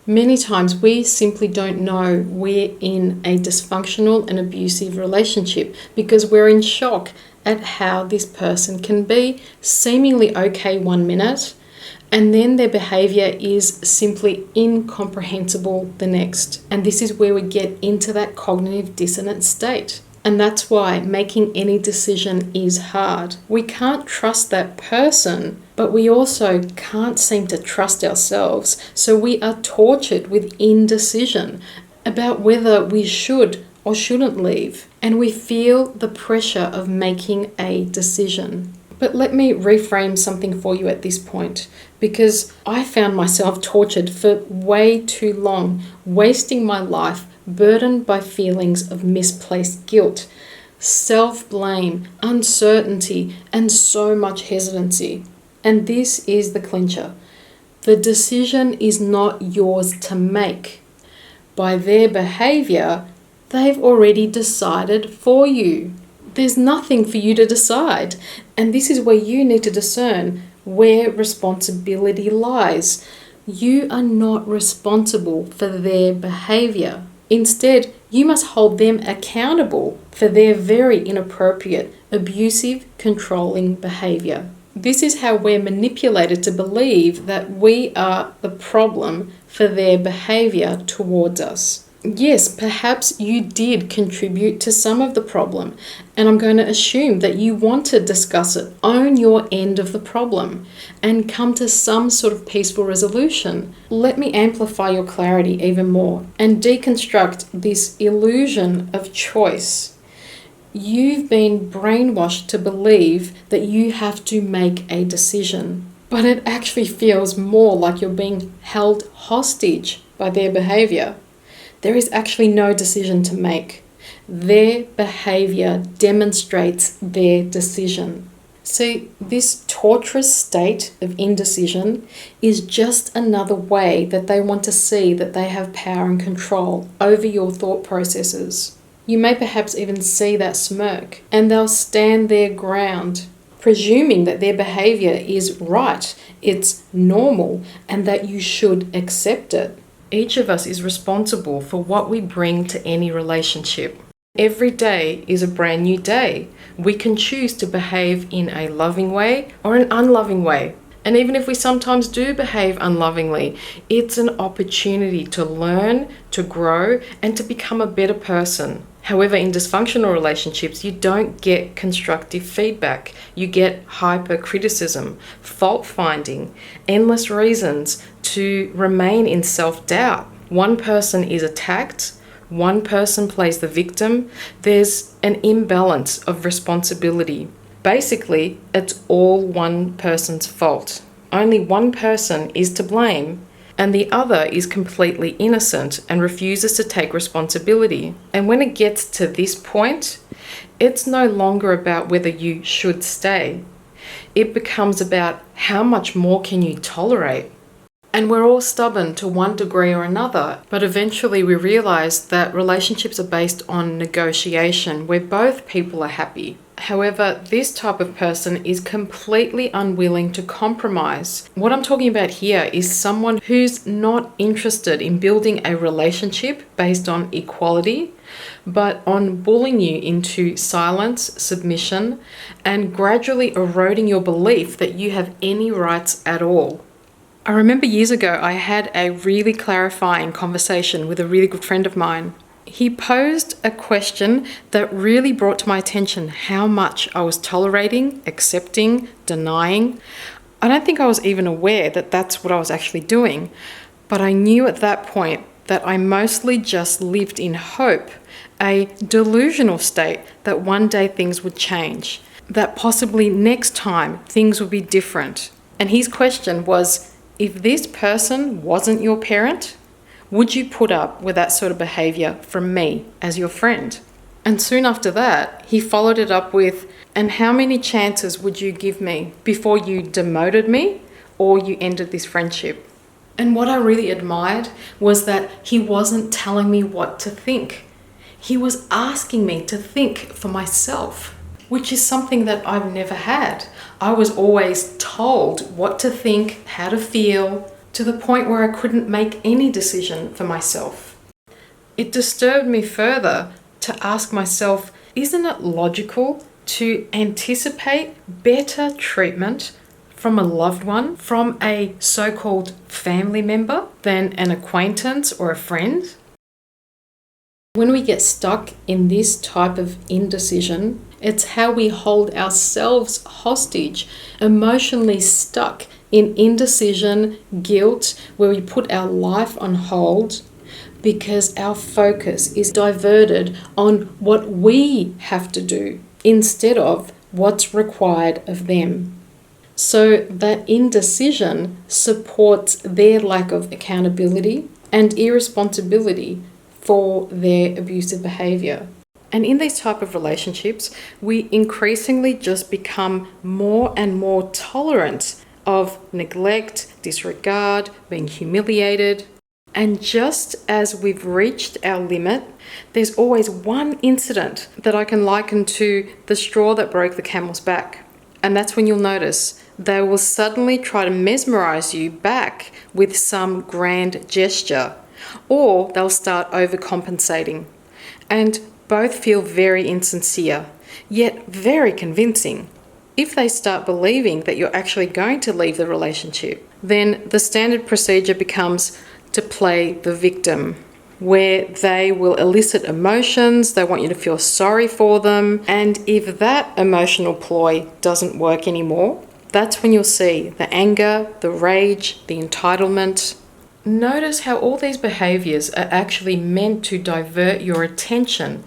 Many times we simply don't know we're in a dysfunctional and abusive relationship because we're in shock at how this person can be seemingly okay 1 minute and then their behavior is simply incomprehensible the next. And this is where we get into that cognitive dissonance state. And that's why making any decision is hard. We can't trust that person, but we also can't seem to trust ourselves. So we are tortured with indecision about whether we should or shouldn't leave. And we feel the pressure of making a decision. But let me reframe something for you at this point, because I found myself tortured for way too long, wasting my life burdened by feelings of misplaced guilt, self-blame, uncertainty, and so much hesitancy. And this is the clincher. The decision is not yours to make. By their behavior, they've already decided for you. There's nothing for you to decide. And this is where you need to discern where responsibility lies. You are not responsible for their behavior. Instead, you must hold them accountable for their very inappropriate, abusive, controlling behavior. This is how we're manipulated to believe that we are the problem for their behavior towards us. Yes, perhaps you did contribute to some of the problem, and I'm going to assume that you want to discuss it, own your end of the problem, and come to some sort of peaceful resolution. Let me amplify your clarity even more and deconstruct this illusion of choice. You've been brainwashed to believe that you have to make a decision, but it actually feels more like you're being held hostage by their behavior. There is actually no decision to make. Their behavior demonstrates their decision. See, this torturous state of indecision is just another way that they want to see that they have power and control over your thought processes. You may perhaps even see that smirk, and they'll stand their ground, presuming that their behavior is right, it's normal, and that you should accept it. Each of us is responsible for what we bring to any relationship. Every day is a brand new day. We can choose to behave in a loving way or an unloving way. And even if we sometimes do behave unlovingly, it's an opportunity to learn, to grow, and to become a better person. However, in dysfunctional relationships, you don't get constructive feedback. You get hyper-criticism, fault-finding, endless reasons to remain in self-doubt. One person is attacked, one person plays the victim. There's an imbalance of responsibility. Basically, it's all one person's fault. Only one person is to blame, and the other is completely innocent and refuses to take responsibility. And when it gets to this point, it's no longer about whether you should stay. It becomes about how much more can you tolerate. And we're all stubborn to one degree or another, but eventually we realize that relationships are based on negotiation where both people are happy. However, this type of person is completely unwilling to compromise. What I'm talking about here is someone who's not interested in building a relationship based on equality, but on bullying you into silence, submission, and gradually eroding your belief that you have any rights at all. I remember years ago I had a really clarifying conversation with a really good friend of mine. He posed a question that really brought to my attention how much I was tolerating, accepting, denying. I don't think I was even aware that that's what I was actually doing, but I knew at that point that I mostly just lived in hope, a delusional state that one day things would change, that possibly next time things would be different. And his question was, if this person wasn't your parent, would you put up with that sort of behavior from me as your friend? And soon after that, he followed it up with, and how many chances would you give me before you demoted me or you ended this friendship? And what I really admired was that he wasn't telling me what to think. He was asking me to think for myself, which is something that I've never had. I was always told what to think, how to feel, to the point where I couldn't make any decision for myself. It disturbed me further to ask myself, isn't it logical to anticipate better treatment from a loved one, from a so-called family member, than an acquaintance or a friend? When we get stuck in this type of indecision, it's how we hold ourselves hostage, emotionally stuck in indecision, guilt, where we put our life on hold because our focus is diverted on what we have to do instead of what's required of them. So that indecision supports their lack of accountability and irresponsibility for their abusive behavior. And in these type of relationships, we increasingly just become more and more tolerant of neglect, disregard, being humiliated. And just as we've reached our limit, there's always one incident that I can liken to the straw that broke the camel's back. And that's when you'll notice they will suddenly try to mesmerize you back with some grand gesture, or they'll start overcompensating. And both feel very insincere, yet very convincing. If they start believing that you're actually going to leave the relationship, then the standard procedure becomes to play the victim, where they will elicit emotions, they want you to feel sorry for them, and if that emotional ploy doesn't work anymore, that's when you'll see the anger, the rage, the entitlement. Notice how all these behaviors are actually meant to divert your attention,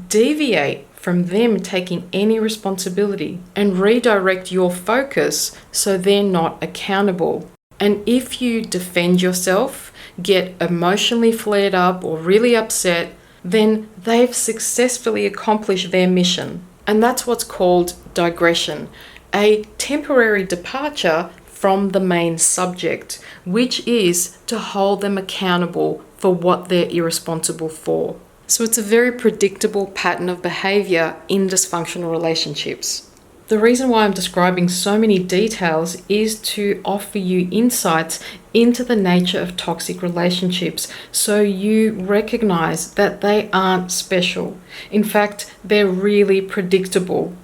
deviate from them taking any responsibility, and redirect your focus so they're not accountable. And if you defend yourself, get emotionally flared up or really upset, then they've successfully accomplished their mission. And that's what's called digression, a temporary departure from the main subject, which is to hold them accountable for what they're irresponsible for. So it's a very predictable pattern of behavior in dysfunctional relationships. The reason why I'm describing so many details is to offer you insights into the nature of toxic relationships so you recognize that they aren't special. In fact, they're really predictable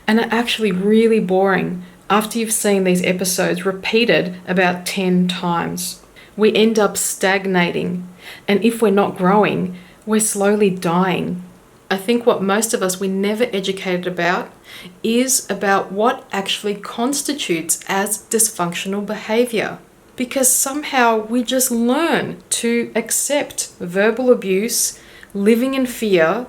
and are actually really boring after you've seen these episodes repeated about 10 times. We end up stagnating, and if we're not growing, we're slowly dying. I think what most of us were never educated about is about what actually constitutes as dysfunctional behavior. Because somehow we just learn to accept verbal abuse, living in fear,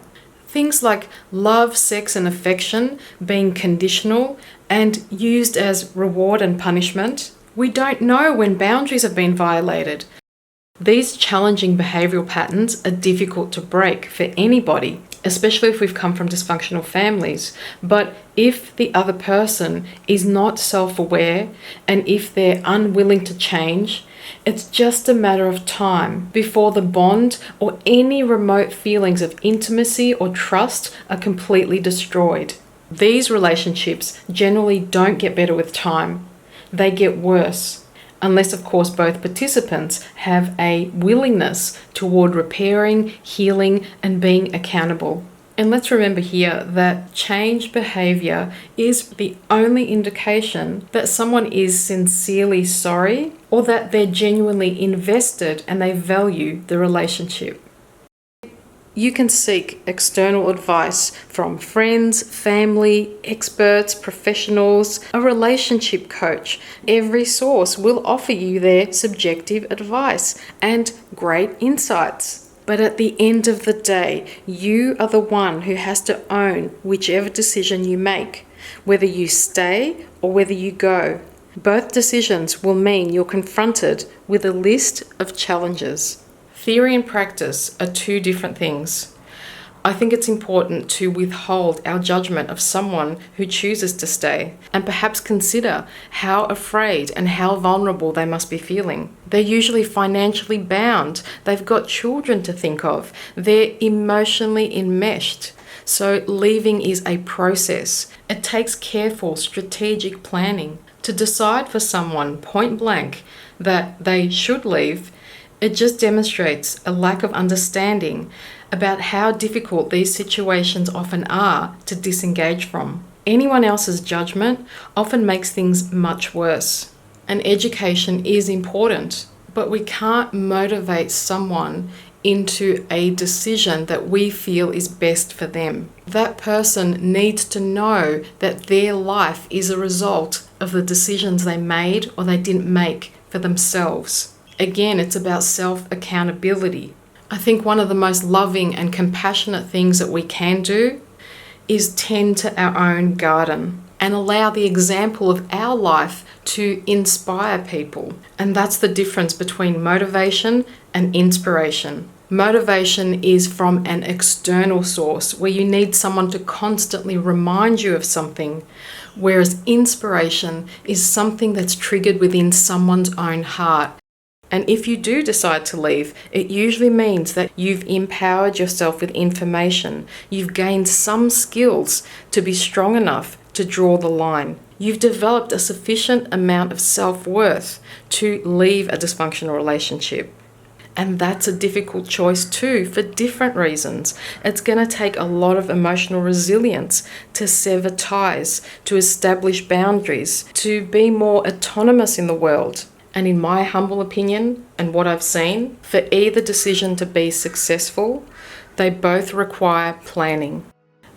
things like love, sex, and affection being conditional and used as reward and punishment. We don't know when boundaries have been violated. These challenging behavioral patterns are difficult to break for anybody, especially if we've come from dysfunctional families. But if the other person is not self-aware and if they're unwilling to change, it's just a matter of time before the bond or any remote feelings of intimacy or trust are completely destroyed. These relationships generally don't get better with time. They get worse. Unless, of course, both participants have a willingness toward repairing, healing, and being accountable. And let's remember here that changed behavior is the only indication that someone is sincerely sorry or that they're genuinely invested and they value the relationship. You can seek external advice from friends, family, experts, professionals, a relationship coach. Every source will offer you their subjective advice and great insights. But at the end of the day, you are the one who has to own whichever decision you make, whether you stay or whether you go. Both decisions will mean you're confronted with a list of challenges. Theory and practice are two different things. I think it's important to withhold our judgment of someone who chooses to stay and perhaps consider how afraid and how vulnerable they must be feeling. They're usually financially bound. They've got children to think of. They're emotionally enmeshed. So leaving is a process. It takes careful, strategic planning. To decide for someone point blank that they should leave, it just demonstrates a lack of understanding about how difficult these situations often are to disengage from. Anyone else's judgment often makes things much worse. And education is important, but we can't motivate someone into a decision that we feel is best for them. That person needs to know that their life is a result of the decisions they made or they didn't make for themselves. Again, it's about self-accountability. I think one of the most loving and compassionate things that we can do is tend to our own garden and allow the example of our life to inspire people. And that's the difference between motivation and inspiration. Motivation is from an external source where you need someone to constantly remind you of something, whereas inspiration is something that's triggered within someone's own heart. And if you do decide to leave, it usually means that you've empowered yourself with information. You've gained some skills to be strong enough to draw the line. You've developed a sufficient amount of self-worth to leave a dysfunctional relationship. And that's a difficult choice too, for different reasons. It's going to take a lot of emotional resilience to sever ties, to establish boundaries, to be more autonomous in the world. And in my humble opinion, and what I've seen, for either decision to be successful, they both require planning.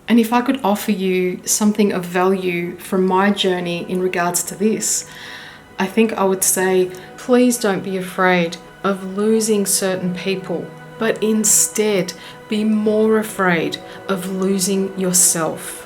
And if I could offer you something of value from my journey in regards to this, I think I would say, please don't be afraid of losing certain people, but instead be more afraid of losing yourself.